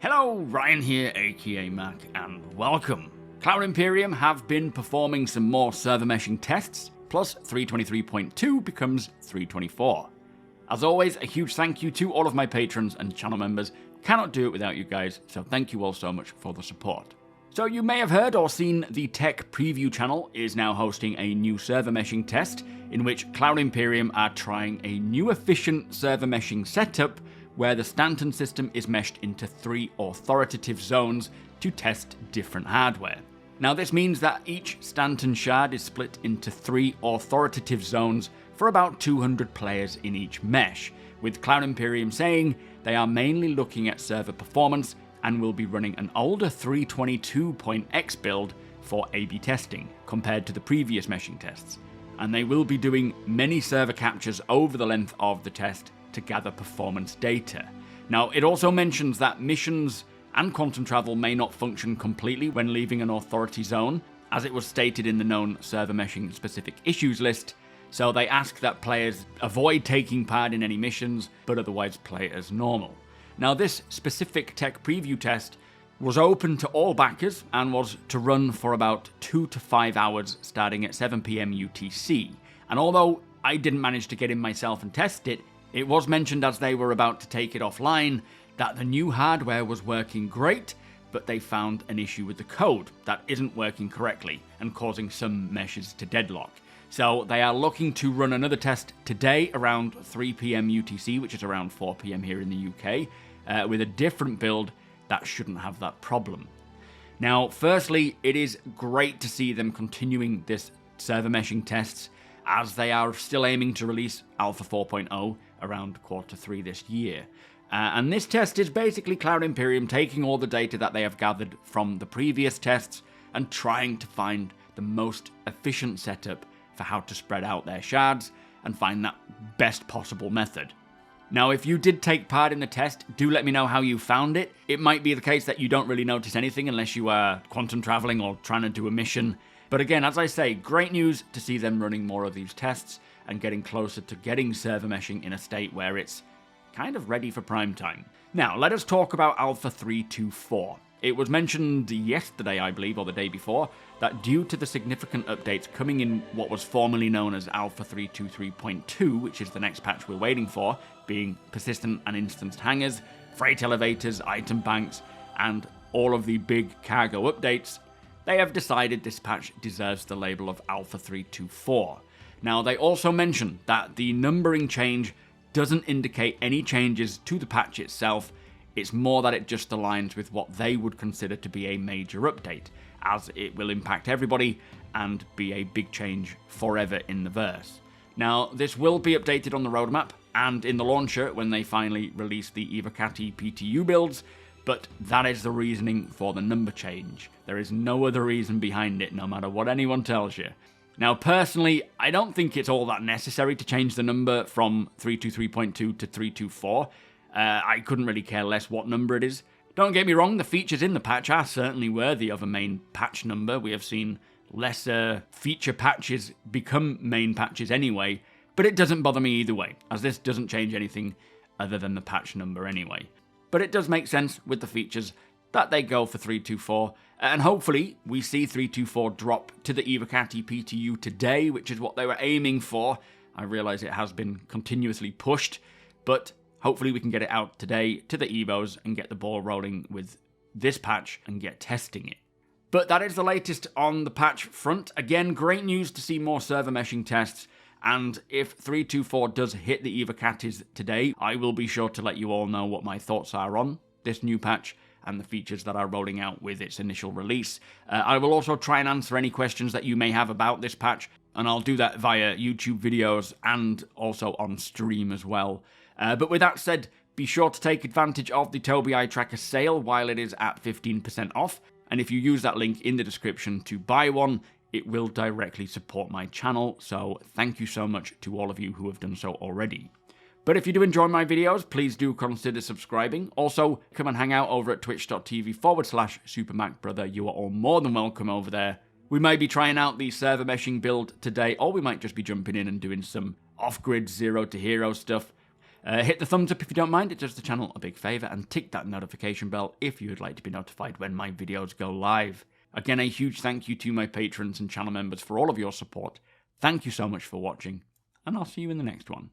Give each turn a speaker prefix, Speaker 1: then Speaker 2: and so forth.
Speaker 1: Hello, Ryan here, aka Mac, and welcome. Cloud Imperium have been performing some more server meshing tests, plus 323.2 becomes 324. As always, a huge thank you to all of my patrons and channel members. Cannot do it without you guys, so thank you all so much for the support. So you may have heard or seen the Tech Preview channel is now hosting a new server meshing test in which Cloud Imperium are trying a new efficient server meshing setup where the Stanton system is meshed into 3 authoritative zones to test different hardware. Now this means that each Stanton shard is split into 3 authoritative zones for about 200 players in each mesh, with Cloud Imperium saying they are mainly looking at server performance and will be running an older 322.x build for A/B testing compared to the previous meshing tests. And they will be doing many server captures over the length of the test to gather performance data. Now, it also mentions that missions and quantum travel may not function completely when leaving an authority zone, as it was stated in the known server meshing specific issues list, so they ask that players avoid taking part in any missions, but otherwise play as normal. Now, this specific tech preview test was open to all backers and was to run for about 2 to 5 hours starting at 7 PM UTC, and although I didn't manage to get in myself and test it, it was mentioned as they were about to take it offline that the new hardware was working great, but they found an issue with the code that isn't working correctly and causing some meshes to deadlock. So they are looking to run another test today around 3 PM UTC, which is around 4 PM here in the UK, with a different build that shouldn't have that problem. Now, firstly, it is great to see them continuing this server meshing tests, as they are still aiming to release Alpha 4.0 around Q3 this year. And this test is basically Cloud Imperium taking all the data that they have gathered from the previous tests and trying to find the most efficient setup for how to spread out their shards and find that best possible method. Now, if you did take part in the test, do let me know how you found it. It might be the case that you don't really notice anything unless you are quantum traveling or trying to do a mission. But again, as I say, great news to see them running more of these tests and getting closer to getting server meshing in a state where it's kind of ready for prime time. Now, let us talk about Alpha 324. It was mentioned yesterday, I believe, or the day before, that due to the significant updates coming in what was formerly known as Alpha 323.2, which is the next patch we're waiting for, being persistent and instanced hangars, freight elevators, item banks, and all of the big cargo updates, they have decided this patch deserves the label of Alpha 324. Now, they also mention that the numbering change doesn't indicate any changes to the patch itself. It's more that it just aligns with what they would consider to be a major update, as it will impact everybody and be a big change forever in the verse. Now, this will be updated on the roadmap and in the launcher when they finally release the Evocati PTU builds, but that is the reasoning for the number change. There is no other reason behind it, no matter what anyone tells you. Now, personally, I don't think it's all that necessary to change the number from 323.2 to 324. I couldn't really care less what number it is. Don't get me wrong, the features in the patch are certainly worthy of a main patch number. We have seen lesser feature patches become main patches anyway, but it doesn't bother me either way, as this doesn't change anything other than the patch number anyway. But it does make sense with the features that they go for 324, and hopefully we see 324 drop to the Evocati PTU today, which is what they were aiming for. I realise it has been continuously pushed, but hopefully we can get it out today to the Evos and get the ball rolling with this patch and get testing it. But that is the latest on the patch front. Again, great news to see more server meshing tests, and if 324 does hit the Evocatis today, I will be sure to let you all know what my thoughts are on this new patch and the features that are rolling out with its initial release. I will also try and answer any questions that you may have about this patch, and I'll do that via YouTube videos and also on stream as well. But with that said, be sure to take advantage of the TOBII tracker sale while it is at 15% off, and if you use that link in the description to buy one, it will directly support my channel, so thank you so much to all of you who have done so already. But if you do enjoy my videos, please do consider subscribing. Also, come and hang out over at twitch.tv/SuperMacBrother. You are all more than welcome over there. We may be trying out the server meshing build today, or we might just be jumping in and doing some off-grid zero to hero stuff. Hit the thumbs up if you don't mind, it does the channel a big favour, and tick that notification bell if you would like to be notified when my videos go live. Again, a huge thank you to my patrons and channel members for all of your support. Thank you so much for watching, and I'll see you in the next one.